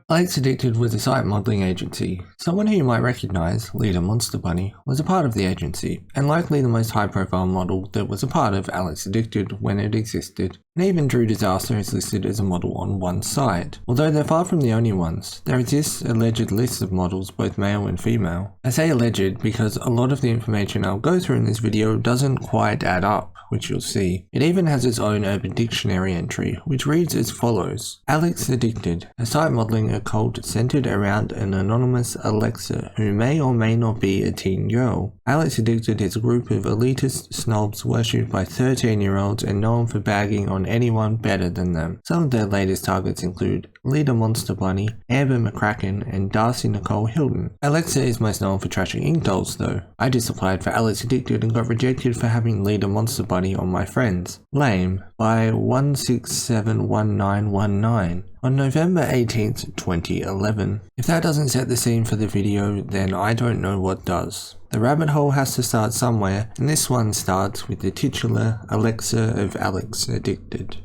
AlexAddicted was a site modeling agency. Someone who you might recognize, Leda Muir, was a part of the agency, and likely the most high-profile model that was a part of AlexAddicted when it existed. And even Drew Disaster is listed as a model on one site. Although they're far from the only ones, there exists alleged lists of models, both male and female. I say alleged because a lot of the information I'll go through in this video doesn't quite add up, which you'll see. It even has its own Urban Dictionary entry, which reads as follows. AlexAddicted, a site modeling occult centered around an anonymous Alexa who may or may not be a teen girl. AlexAddicted is a group of elitist snobs worshipped by 13-year-olds and known for bagging on anyone better than them. Some of their latest targets include Leda Muir, Amber McCracken, and Darcy Nicole Hilton. Alexa is most known for trashing ink dolls though. I just applied for AlexAddicted and got rejected for having Leda Muir on my friends. Lame by 1671919 on November 18th, 2011. If that doesn't set the scene for the video, then I don't know what does. The rabbit hole has to start somewhere, and this one starts with the titular Alexa of AlexAddicted.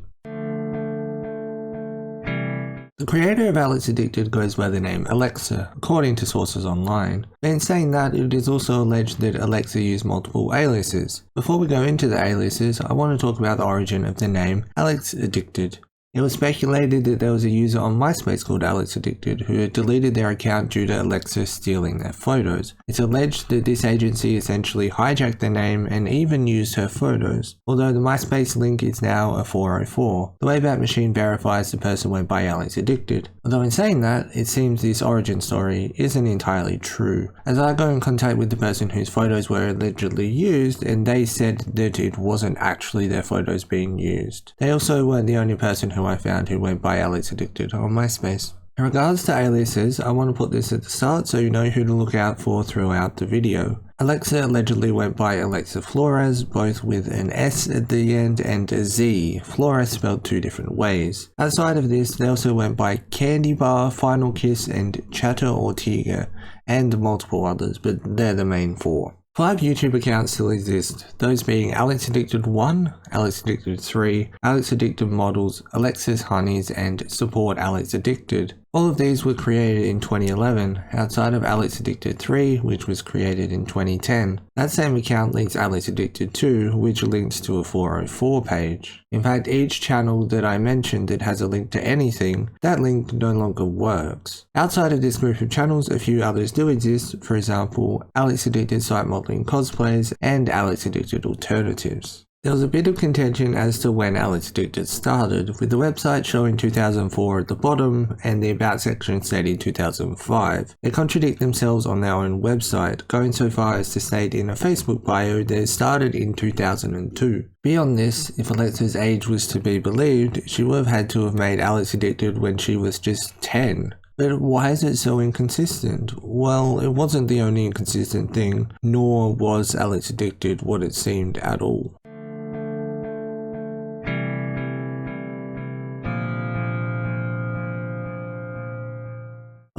The creator of AlexAddicted goes by the name Alexa, according to sources online. But in saying that, it is also alleged that Alexa used multiple aliases. Before we go into the aliases, I want to talk about the origin of the name AlexAddicted. It was speculated that there was a user on MySpace called AlexAddicted who had deleted their account due to Alexa stealing their photos. It's alleged that this agency essentially hijacked the name and even used her photos, although the MySpace link is now a 404. The Wayback Machine verifies the person went by AlexAddicted. Although in saying that, it seems this origin story isn't entirely true, as I got in contact with the person whose photos were allegedly used and they said that it wasn't actually their photos being used. They also weren't the only person who I found who went by AlexAddicted on MySpace. In regards to aliases, I want to put this at the start so you know who to look out for throughout the video. Alexa allegedly went by Alexa Flores, both with an S at the end and a Z, Flores spelled two different ways. Outside of this, they also went by Candy Bar, Final Kiss, and Chatter Ortega, and multiple others, but they're the main four. 5 YouTube accounts still exist, those being AlexAddicted 1, AlexAddicted 3, AlexAddicted Models, Alexa's Honeys, and Support AlexAddicted. All of these were created in 2011, outside of AlexAddicted 3, which was created in 2010. That same account links AlexAddicted 2, which links to a 404 page. In fact, each channel that I mentioned that has a link to anything, that link no longer works. Outside of this group of channels, a few others do exist, for example, AlexAddicted Site Modeling Cosplays and AlexAddicted Alternatives. There was a bit of contention as to when AlexAddicted started, with the website showing 2004 at the bottom and the About section stating 2005. They contradict themselves on their own website, going so far as to state in a Facebook bio that it started in 2002. Beyond this, if Alexa's age was to be believed, she would have had to have made AlexAddicted when she was just 10. But why is it so inconsistent? Well, it wasn't the only inconsistent thing, nor was AlexAddicted what it seemed at all.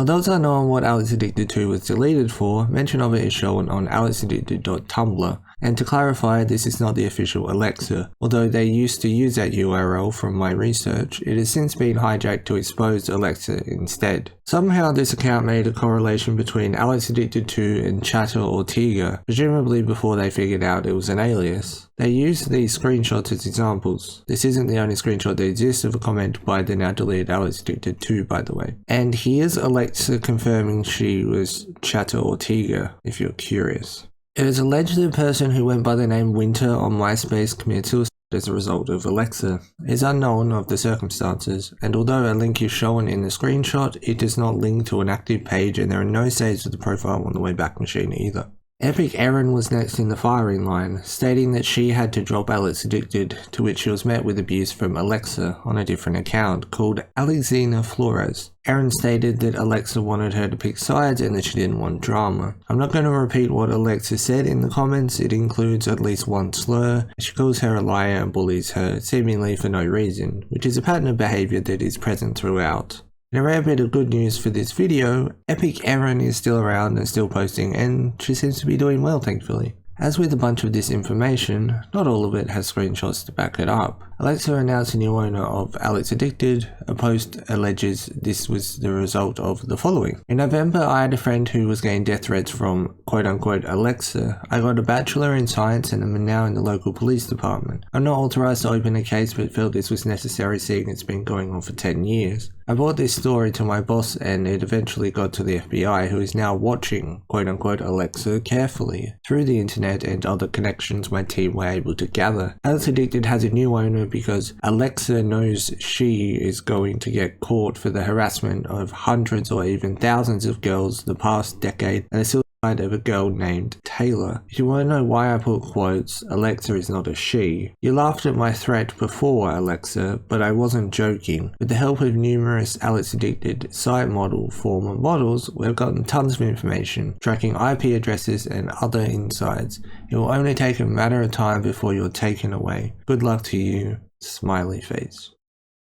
Although it's unknown what AlexAddicted 2 was deleted for, mention of it is shown on alexaddicted.tumblr, and to clarify, this is not the official Alexa. Although they used to use that URL from my research, it has since been hijacked to expose Alexa instead. Somehow this account made a correlation between AlexAddicted 2 and Chatter Ortega, presumably before they figured out it was an alias. They used these screenshots as examples. This isn't the only screenshot that exists of a comment by the now deleted AlexAddicted 2, by the way. And here's Alexa confirming she was Chatter Ortega, if you're curious. It is alleged that a person who went by the name Winter on MySpace committed suicide as a result of Alexa. It is unknown of the circumstances, and although a link is shown in the screenshot, it does not link to an active page and there are no saves of the profile on the Wayback Machine either. Epic Erin was next in the firing line, stating that she had to drop AlexAddicted, to which she was met with abuse from Alexa on a different account called Alexina Flores. Erin stated that Alexa wanted her to pick sides and that she didn't want drama. I'm not going to repeat what Alexa said in the comments, it includes at least one slur. She calls her a liar and bullies her, seemingly for no reason, which is a pattern of behaviour that is present throughout. In a rare bit of good news for this video, Epic Erin is still around and still posting, and she seems to be doing well, thankfully. As with a bunch of this information, not all of it has screenshots to back it up. Alexa announced a new owner of AlexAddicted. A post alleges this was the result of the following. In November, I had a friend who was getting death threats from quote-unquote Alexa. I got a bachelor in science and am now in the local police department. I'm not authorized to open a case but felt this was necessary seeing it's been going on for 10 years. I brought this story to my boss and it eventually got to the FBI, who is now watching quote-unquote Alexa carefully through the internet and other connections my team were able to gather. AlexAddicted has a new owner because Alexa knows she is going to get caught for the harassment of hundreds or even thousands of girls the past decade, and is still of a girl named Taylor. If you want to know why I put quotes, Alexa is not a she. You laughed at my threat before, Alexa, but I wasn't joking. With the help of numerous AlexAddicted site model former models, we've gotten tons of information, tracking IP addresses and other insights. It will only take a matter of time before you're taken away. Good luck to you. Smiley face.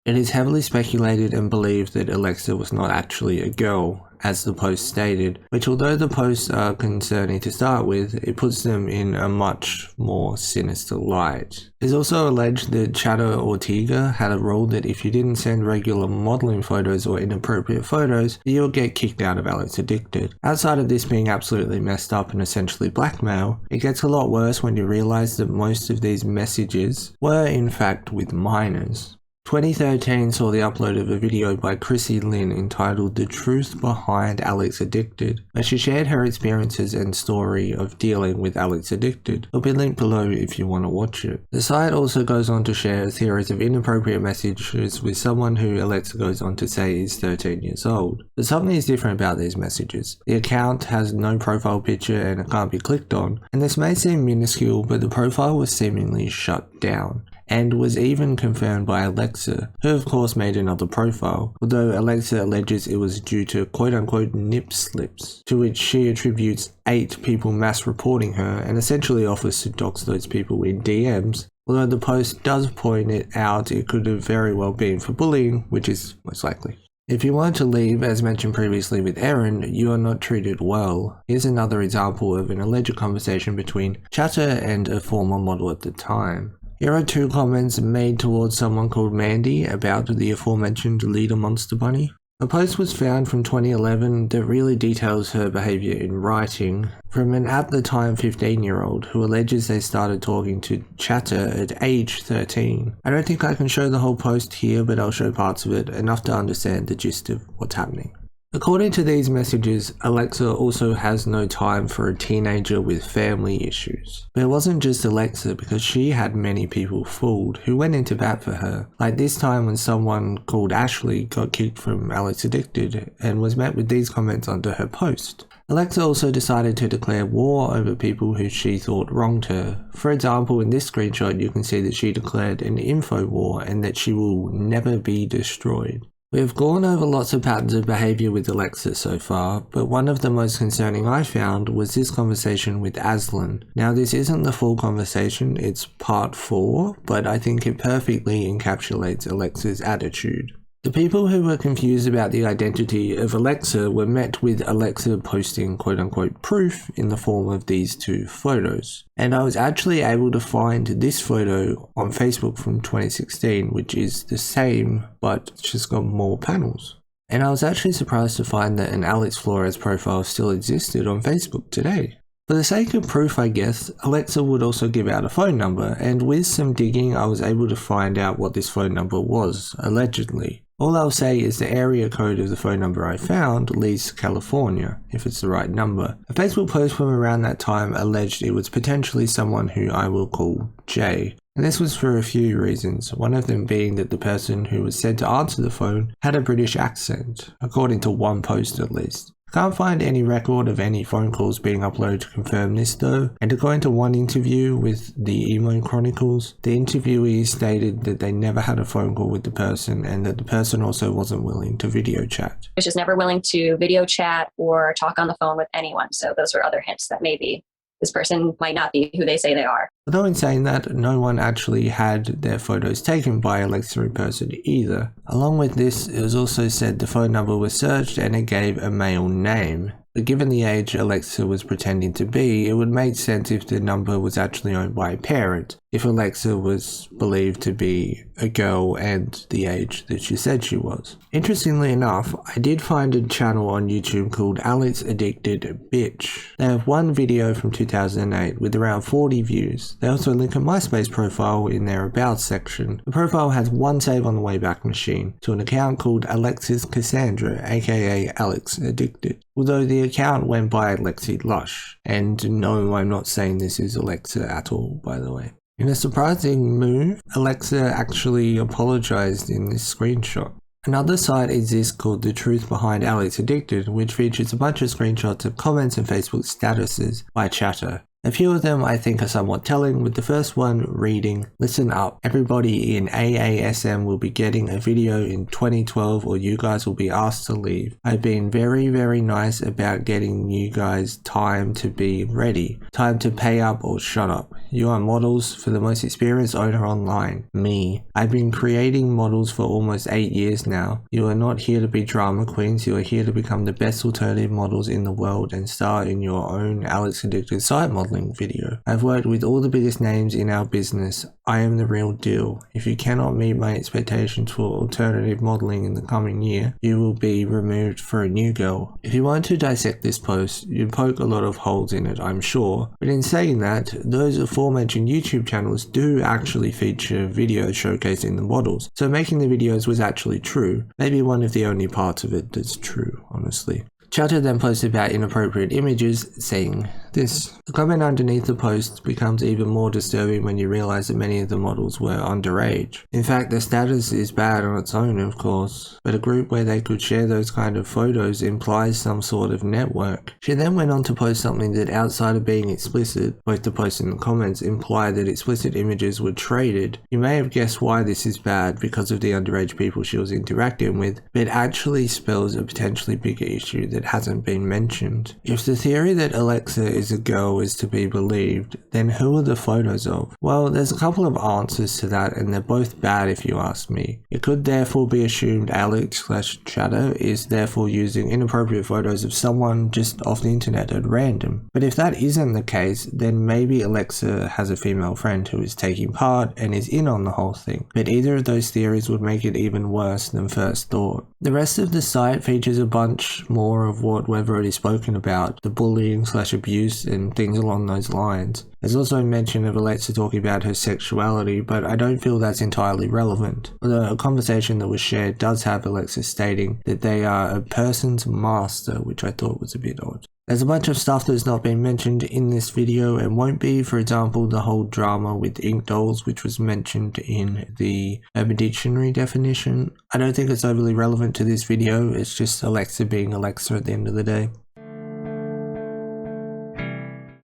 It is heavily speculated and believed that Alexa was not actually a girl, as the post stated, which although the posts are concerning to start with, it puts them in a much more sinister light. It is also alleged that Chatter Ortega had a rule that if you didn't send regular modeling photos or inappropriate photos, you'll get kicked out of AlexAddicted. Outside of this being absolutely messed up and essentially blackmail, it gets a lot worse when you realize that most of these messages were in fact with minors. 2013 saw the upload of a video by KrissyLynn entitled The Truth Behind AlexAddicted, where she shared her experiences and story of dealing with AlexAddicted. It'll be linked below if you want to watch it. The site also goes on to share a series of inappropriate messages with someone who Alexa goes on to say is 13 years old. But something is different about these messages. The account has no profile picture and it can't be clicked on, and this may seem minuscule, but the profile was seemingly shut down, and was even confirmed by Alexa, who of course made another profile, although Alexa alleges it was due to quote-unquote nip slips, to which she attributes 8 people mass reporting her and essentially offers to dox those people in DMs. Although the post does point it out, it could have very well been for bullying, which is most likely. If you want to leave, as mentioned previously with Erin, you are not treated well. Here's another example of an alleged conversation between Chatter and a former model at the time. Here are 2 comments made towards someone called Mandy about the aforementioned Leda Monster Bunny. A post was found from 2011 that really details her behaviour in writing from an at the time 15-year-old who alleges they started talking to Chatter at age 13. I don't think I can show the whole post here, but I'll show parts of it, enough to understand the gist of what's happening. According to these messages, Alexa also has no time for a teenager with family issues. But it wasn't just Alexa, because she had many people fooled who went into bat for her, like this time when someone called Ashley got kicked from AlexAddicted and was met with these comments under her post. Alexa also decided to declare war over people who she thought wronged her. For example, in this screenshot you can see that she declared an info war and that she will never be destroyed. We have gone over lots of patterns of behaviour with Alexa so far, but one of the most concerning I found was this conversation with Aslan. Now this isn't the full conversation, it's part 4, but I think it perfectly encapsulates Alexa's attitude. The people who were confused about the identity of Alexa were met with Alexa posting quote-unquote proof in the form of these 2 photos. And I was actually able to find this photo on Facebook from 2016, which is the same, but it's just got more panels. And I was actually surprised to find that an Alex Flores profile still existed on Facebook today. For the sake of proof, I guess, Alexa would also give out a phone number, and with some digging I was able to find out what this phone number was, allegedly. All I'll say is the area code of the phone number I found leads to California, if it's the right number. A Facebook post from around that time alleged it was potentially someone who I will call Jay. And this was for a few reasons, one of them being that the person who was said to answer the phone had a British accent, according to one post at least. Can't find any record of any phone calls being uploaded to confirm this though, and according to one interview with the Emo Chronicles, the interviewee stated that they never had a phone call with the person and that the person also wasn't willing to video chat. I was just never willing to video chat or talk on the phone with anyone, so those were other hints that maybe this person might not be who they say they are. Although in saying that, no one actually had their photos taken by Alexa in person either. Along with this, it was also said the phone number was searched and it gave a male name. But given the age Alexa was pretending to be, it would make sense if the number was actually owned by a parent. if Alexa was believed to be a girl and the age that she said she was. Interestingly enough, I did find a channel on YouTube called AlexAddicted Bitch. They have one video from 2008 with around 40 views. They also link a MySpace profile in their About section. The profile has one save on the Wayback Machine to an account called Alexis Cassandra, aka AlexAddicted. Although the account went by Lexi Lush. And no, I'm not saying this is Alexa at all, by the way. In a surprising move, Alexa actually apologized in this screenshot. Another site exists called The Truth Behind AlexAddicted, which features a bunch of screenshots of comments and Facebook statuses by chatter. A few of them I think are somewhat telling, with the first one reading, "Listen up, everybody in AASM will be getting a video in 2012 or you guys will be asked to leave. I've been very nice about getting you guys time to be ready, time to pay up or shut up. You are models for the most experienced owner online, me. I've been creating models for almost 8 years now. You are not here to be drama queens, you are here to become the best alternative models in the world and star in your own AlexAddicted site model video. I've worked with all the biggest names in our business. I am the real deal. If you cannot meet my expectations for alternative modeling in the coming year, you will be removed for a new girl." If you want to dissect this post, you'd poke a lot of holes in it, I'm sure. But in saying that, those aforementioned YouTube channels do actually feature videos showcasing the models. So making the videos was actually true. Maybe one of the only parts of it that's true, honestly. Chatter then posted about inappropriate images, saying this. The comment underneath the post becomes even more disturbing when you realize that many of the models were underage. In fact, the status is bad on its own, of course, but a group where they could share those kind of photos implies some sort of network. She then went on to post something that, outside of being explicit, both the post and the comments imply that explicit images were traded. You may have guessed why this is bad because of the underage people she was interacting with, but it actually spells a potentially bigger issue that hasn't been mentioned. If the theory that Alexa is a girl is to be believed, then who are the photos of? Well, there's a couple of answers to that, and they're both bad if you ask me. It could therefore be assumed Alex/Chatter is therefore using inappropriate photos of someone just off the internet at random. But if that isn't the case, then maybe Alexa has a female friend who is taking part and is in on the whole thing. But either of those theories would make it even worse than first thought. The rest of the site features a bunch more of what we've already spoken about, the bullying/abuse and things along those lines. There's also mention of Alexa talking about her sexuality, but I don't feel that's entirely relevant. Although a conversation that was shared does have Alexa stating that they are a person's master, which I thought was a bit odd. There's a bunch of stuff that's not been mentioned in this video and won't be, for example the whole drama with ink dolls, which was mentioned in the Urban Dictionary definition. I don't think it's overly relevant to this video, it's just Alexa being Alexa at the end of the day.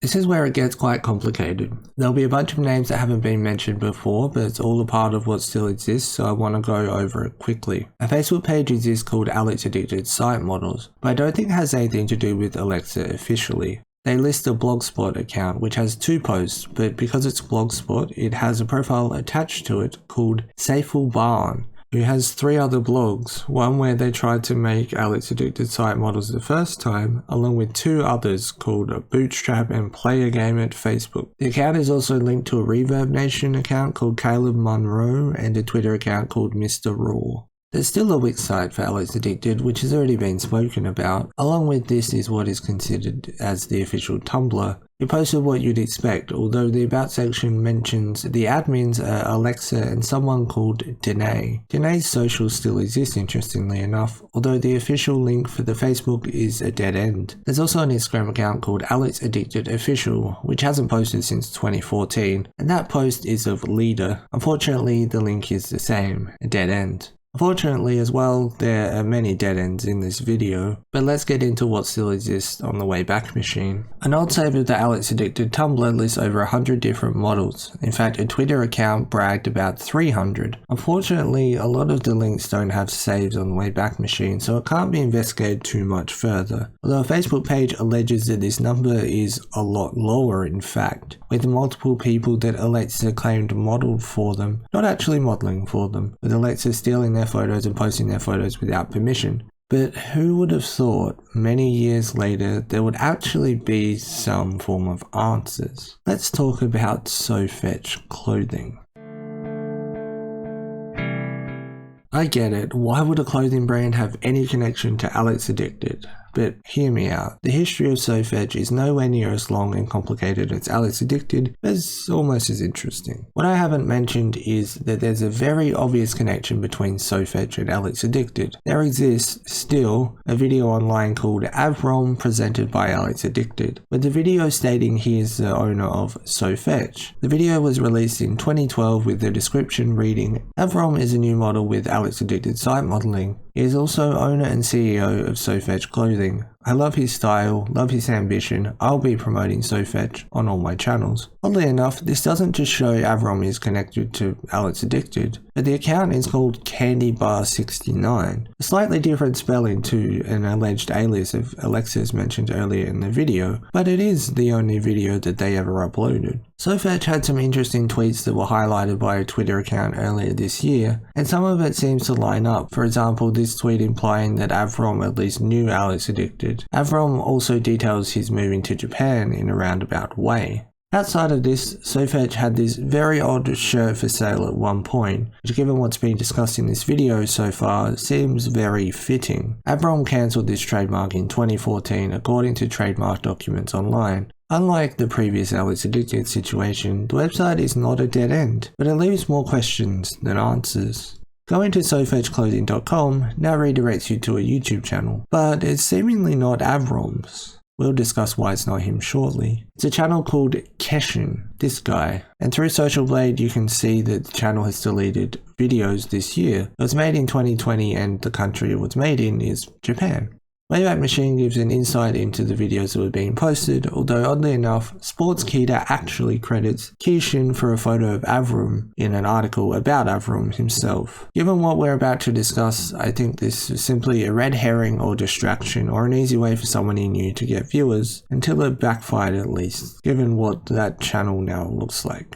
This is where it gets quite complicated. There'll be a bunch of names that haven't been mentioned before, but it's all a part of what still exists, so I want to go over it quickly. A Facebook page exists called AlexAddicted Site Models, but I don't think it has anything to do with Alexa officially. They list a Blogspot account which has 2 posts, but because it's Blogspot, it has a profile attached to it called Safeful Barn, who has 3 other blogs, one where they tried to make AlexAddicted site models the first time, along with 2 others called Bootstrap and Play a Game at Facebook. The account is also linked to a Reverb Nation account called Caleb Monroe and a Twitter account called Mr. Raw. There's still a Wix site for AlexAddicted, which has already been spoken about. Along with this is what is considered as the official Tumblr. It posted what you'd expect, although the About section mentions the admins are Alexa and someone called Danae. Danae's socials still exist, interestingly enough, although the official link for the Facebook is a dead end. There's also an Instagram account called AlexAddictedOfficial, which hasn't posted since 2014, and that post is of Leda. Unfortunately, the link is the same, a dead end. Unfortunately as well, there are many dead ends in this video, but let's get into what still exists on the Wayback Machine. An old save of the AlexAddicted Tumblr lists over 100 different models. In fact, a Twitter account bragged about 300. Unfortunately, a lot of the links don't have saves on the Wayback Machine, so it can't be investigated too much further. Although a Facebook page alleges that this number is a lot lower in fact, with multiple people that Alexa claimed modeled for them, not actually modeling for them, with Alexa stealing their photos and posting their photos without permission. But who would have thought many years later there would actually be some form of answers? Let's talk about SoFetch clothing. I get it, why would a clothing brand have any connection to AlexAddicted? But hear me out. The history of SoFetch is nowhere near as long and complicated as AlexAddicted, but it's almost as interesting. What I haven't mentioned is that there's a very obvious connection between SoFetch and AlexAddicted. There exists, still, a video online called Avrom presented by AlexAddicted, with the video stating he is the owner of SoFetch. The video was released in 2012 with the description reading, Avrom is a new model with AlexAddicted site modeling. He is also owner and CEO of SoFetch Clothing. I love his style, love his ambition. I'll be promoting SoFetch on all my channels. Oddly enough, this doesn't just show Avrom is connected to AlexAddicted, but the account is called CandyBar69, a slightly different spelling to an alleged alias of Alexa's mentioned earlier in the video, but it is the only video that they ever uploaded. SoFetch had some interesting tweets that were highlighted by a Twitter account earlier this year, and some of it seems to line up. For example, this tweet implying that Avrom at least knew AlexAddicted. Avrom also details his moving to Japan in a roundabout way. Outside of this, SoFetch had this very odd shirt for sale at one point, which given what's been discussed in this video so far, seems very fitting. Avrom cancelled this trademark in 2014 according to trademark documents online. Unlike the previous AlexAddicted situation, the website is not a dead end, but it leaves more questions than answers. Going to SoFetchClothing.com now redirects you to a YouTube channel, but it's seemingly not Avrom's. We'll discuss why it's not him shortly. It's a channel called Keshin, this guy, and through Social Blade you can see that the channel has deleted videos this year. It was made in 2020 and the country it was made in is Japan. Wayback Machine gives an insight into the videos that were being posted, although oddly enough, Sportskeeda actually credits Keshin for a photo of Avrom in an article about Avrom himself. Given what we're about to discuss, I think this is simply a red herring or distraction or an easy way for someone new to get viewers, until it backfired at least, given what that channel now looks like.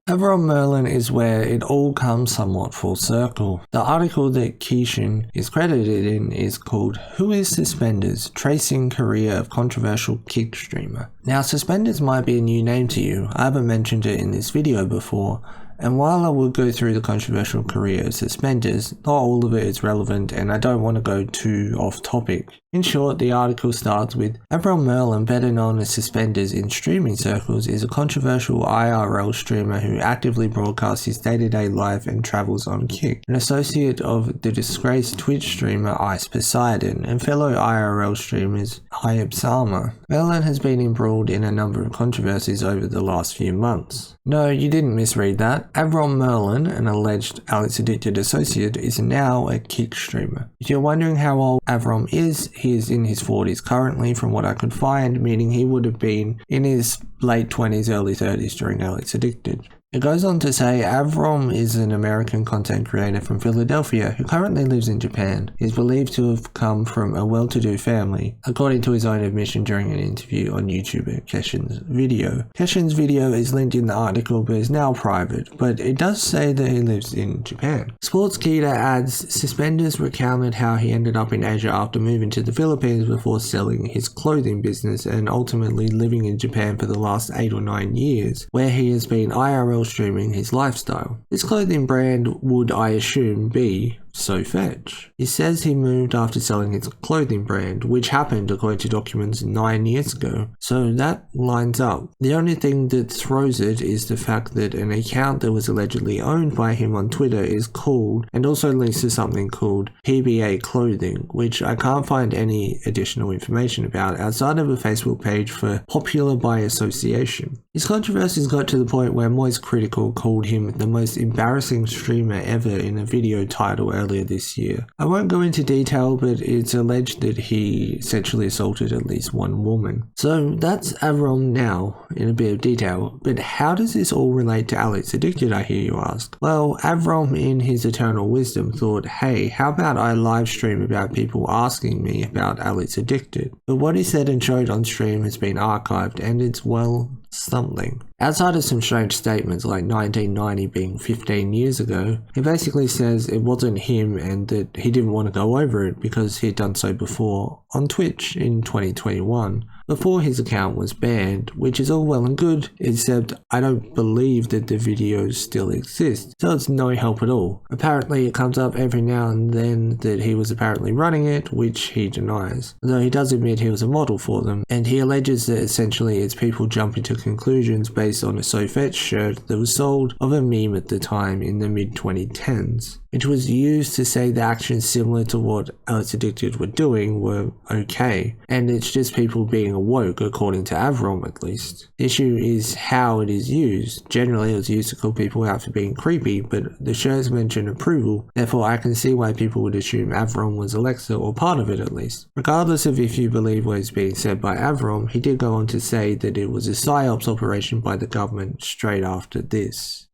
Avrom Merlin is where it all comes somewhat full circle. The article that Keshin is credited in is called Who is Suspendas? Tracing Career of Controversial Kick Streamer. Now Suspendas might be a new name to you, I haven't mentioned it in this video before, and while I will go through the controversial career of Suspendas, not all of it is relevant and I don't want to go too off topic. In short, the article starts with Avrom Merlin, better known as Suspendas in streaming circles, is a controversial IRL streamer who actively broadcasts his day-to-day life and travels on Kick. An associate of the disgraced Twitch streamer Ice Poseidon and fellow IRL streamers Hype Sama. Merlin has been embroiled in a number of controversies over the last few months. No, you didn't misread that. Avrom Merlin, an alleged AlexAddicted associate, is now a Kick streamer. If you're wondering how old Avrom is, he is in his 40s currently from what I could find, meaning he would have been in his late 20s, early 30s during AlexAddicted. It goes on to say Avrom is an American content creator from Philadelphia who currently lives in Japan. He is believed to have come from a well-to-do family, according to his own admission during an interview on YouTube at Keshin's video. Keshin's video is linked in the article but is now private, but it does say that he lives in Japan. Sportskeeda adds, Suspendas recounted how he ended up in Asia after moving to the Philippines before selling his clothing business and ultimately living in Japan for the last 8 or 9 years, where he has been IRL streaming his lifestyle. This clothing brand would, I assume, be SoFetch. He says he moved after selling his clothing brand, which happened according to documents 9 years ago. So that lines up. The only thing that throws it is the fact that an account that was allegedly owned by him on Twitter is called, and also links to something called PBA Clothing, which I can't find any additional information about outside of a Facebook page for Popular by Association. His controversies got to the point where Moist Critical called him the most embarrassing streamer ever in a video title earlier this year. I won't go into detail, but it's alleged that he sexually assaulted at least one woman. So that's Avrom now, in a bit of detail, but how does this all relate to AlexAddicted, I hear you ask? Well, Avrom in his eternal wisdom thought, hey, how about I live stream about people asking me about AlexAddicted? But what he said and showed on stream has been archived and it's, well, something. Outside of some strange statements like 1990 being 15 years ago, he basically says it wasn't him and that he didn't want to go over it because he'd done so before on Twitch in 2021, before his account was banned, which is all well and good, except I don't believe that the videos still exist, so it's no help at all. Apparently it comes up every now and then that he was apparently running it, which he denies, though he does admit he was a model for them, and he alleges that essentially it's people jumping to conclusions based on a So Fetch shirt that was sold of a meme at the time in the mid-2010s. It was used to say the actions similar to what AlexAddicted were doing were okay, and it's just people being awoke according to Avrom at least. The issue is how it is used. Generally it was used to call people out for being creepy, but the shirts mention approval, therefore I can see why people would assume Avrom was Alexa or part of it at least. Regardless of if you believe what is being said by Avrom, he did go on to say that it was a psyops operation by the government straight after this.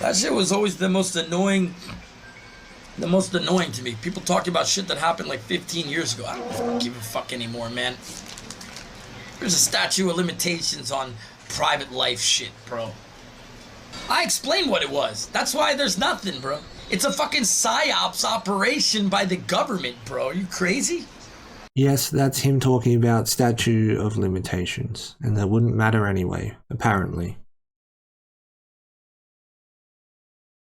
That shit was always the most annoying to me. People talking about shit that happened like 15 years ago. I don't give a fuck anymore, man. There's a statute of limitations on private life shit, bro. I explained what it was. That's why there's nothing, bro. It's a fucking psyops operation by the government, bro. Are you crazy? Yes, that's him talking about statute of limitations, and that wouldn't matter anyway, apparently.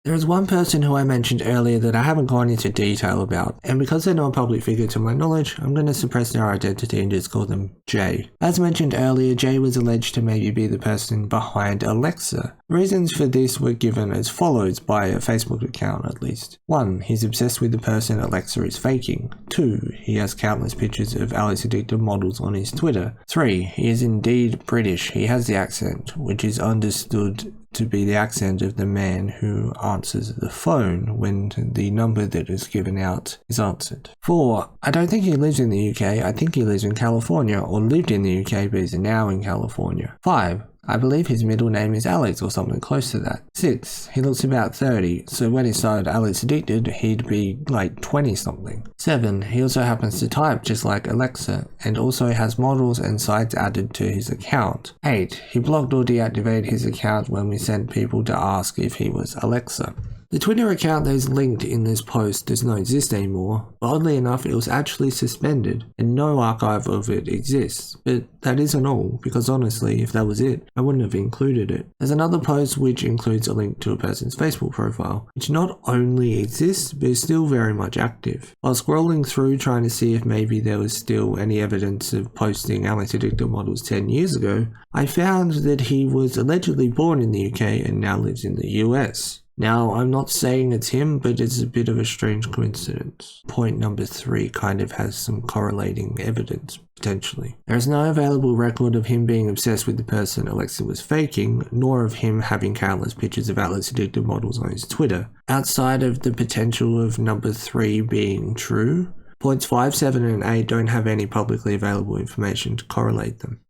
There is one person who I mentioned earlier that I haven't gone into detail about, and because they're not a public figure to my knowledge, I'm going to suppress their identity and just call them Jay. As mentioned earlier, Jay was alleged to maybe be the person behind Alexa. Reasons for this were given as follows by a Facebook account at least. 1. He's obsessed with the person Alexa is faking. 2. He has countless pictures of AlexAddicted models on his Twitter. 3. He is indeed British. He has the accent, which is understood to be the accent of the man who answers the phone when the number that is given out is answered. 4. I don't think he lives in the UK, I think he lives in California, or lived in the UK but is now in California. 5. I believe his middle name is Alex or something close to that. 6. He looks about 30, so when he started AlexAddicted, he'd be like 20 something. 7. He also happens to type just like Alexa, and also has models and sites added to his account. 8. He blocked or deactivated his account when we sent people to ask if he was Alexa. The Twitter account that is linked in this post does not exist anymore, but oddly enough it was actually suspended and no archive of it exists, but that isn't all, because honestly if that was it, I wouldn't have included it. There's another post which includes a link to a person's Facebook profile, which not only exists but is still very much active. While scrolling through trying to see if maybe there was still any evidence of posting AlexAddicted models 10 years ago, I found that he was allegedly born in the UK and now lives in the US. Now, I'm not saying it's him, but it's a bit of a strange coincidence. Point number 3 kind of has some correlating evidence, potentially. There is no available record of him being obsessed with the person Alexa was faking, nor of him having countless pictures of AlexAddicted models on his Twitter. Outside of the potential of number 3 being true, points 5, 7, and 8 don't have any publicly available information to correlate them.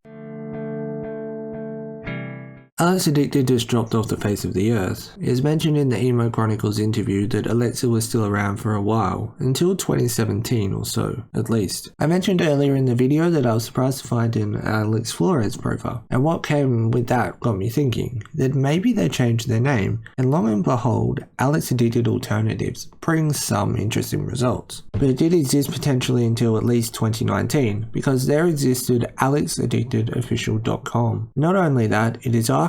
AlexAddicted just dropped off the face of the earth. It is mentioned in the Emo Chronicles interview that Alexa was still around for a while, until 2017 or so, at least. I mentioned earlier in the video that I was surprised to find an Alex Flores profile, and what came with that got me thinking that maybe they changed their name, and long and behold, AlexAddicted Alternatives brings some interesting results. But it did exist potentially until at least 2019, because there existed AlexAddictedOfficial.com. Not only that, it is archived.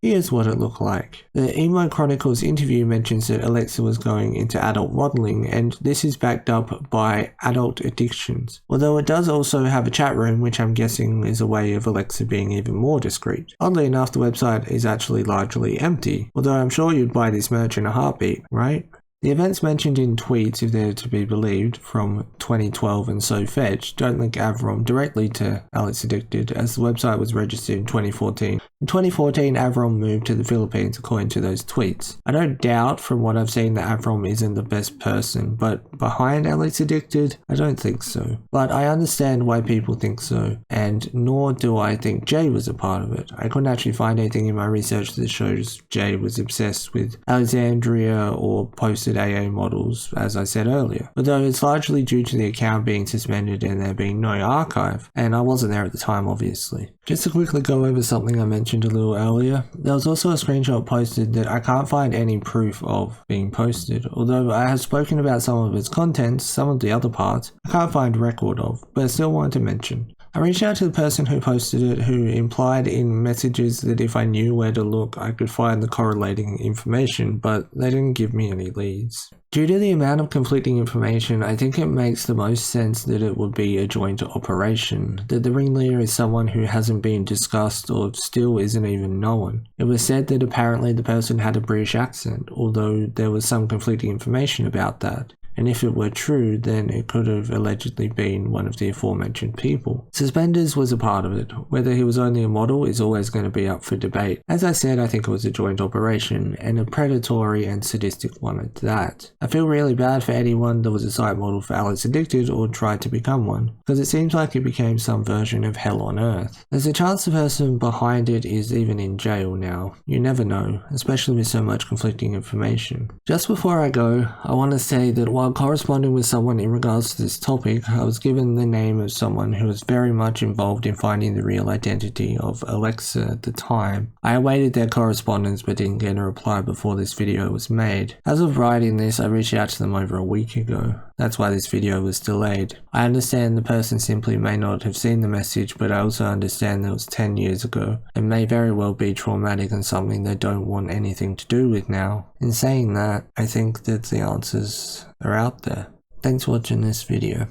Here's what it looked like. The Emo Chronicles interview mentions that Alexa was going into adult modeling, and this is backed up by adult addictions. Although it does also have a chat room, which I'm guessing is a way of Alexa being even more discreet. Oddly enough, the website is actually largely empty, although I'm sure you'd buy this merch in a heartbeat, right? The events mentioned in tweets, if they're to be believed, from 2012 and So Fetch, don't link Avrom directly to AlexAddicted, as the website was registered in 2014. In 2014, Avrom moved to the Philippines according to those tweets. I don't doubt from what I've seen that Avrom isn't the best person, but behind AlexAddicted, I don't think so. But I understand why people think so, and nor do I think Jay was a part of it. I couldn't actually find anything in my research that shows Jay was obsessed with Alexandria or posted posted AA models, as I said earlier, although it's largely due to the account being suspended and there being no archive, and I wasn't there at the time obviously. Just to quickly go over something I mentioned a little earlier, there was also a screenshot posted that I can't find any proof of being posted, although I have spoken about some of its contents, some of the other parts, I can't find record of, but I still wanted to mention. I reached out to the person who posted it, who implied in messages that if I knew where to look I could find the correlating information, but they didn't give me any leads. Due to the amount of conflicting information, I think it makes the most sense that it would be a joint operation, that the ringleader is someone who hasn't been discussed or still isn't even known. It was said that apparently the person had a British accent, although there was some conflicting information about that. And if it were true, then it could have allegedly been one of the aforementioned people. Suspendas was a part of it. Whether he was only a model is always going to be up for debate. As I said, I think it was a joint operation, and a predatory and sadistic one at that. I feel really bad for anyone that was a site model for AlexAddicted or tried to become one, because it seems like it became some version of hell on earth. There's a chance the person behind it is even in jail now. You never know, especially with so much conflicting information. Just before I go, I want to say that while corresponding with someone in regards to this topic, I was given the name of someone who was very much involved in finding the real identity of Alexa at the time. I awaited their correspondence but didn't get a reply before this video was made. As of writing this, I reached out to them over a week ago. That's why this video was delayed. I understand the person simply may not have seen the message, but I also understand that it was 10 years ago and may very well be traumatic and something they don't want anything to do with now. In saying that, I think that the answers are out there. Thanks for watching this video.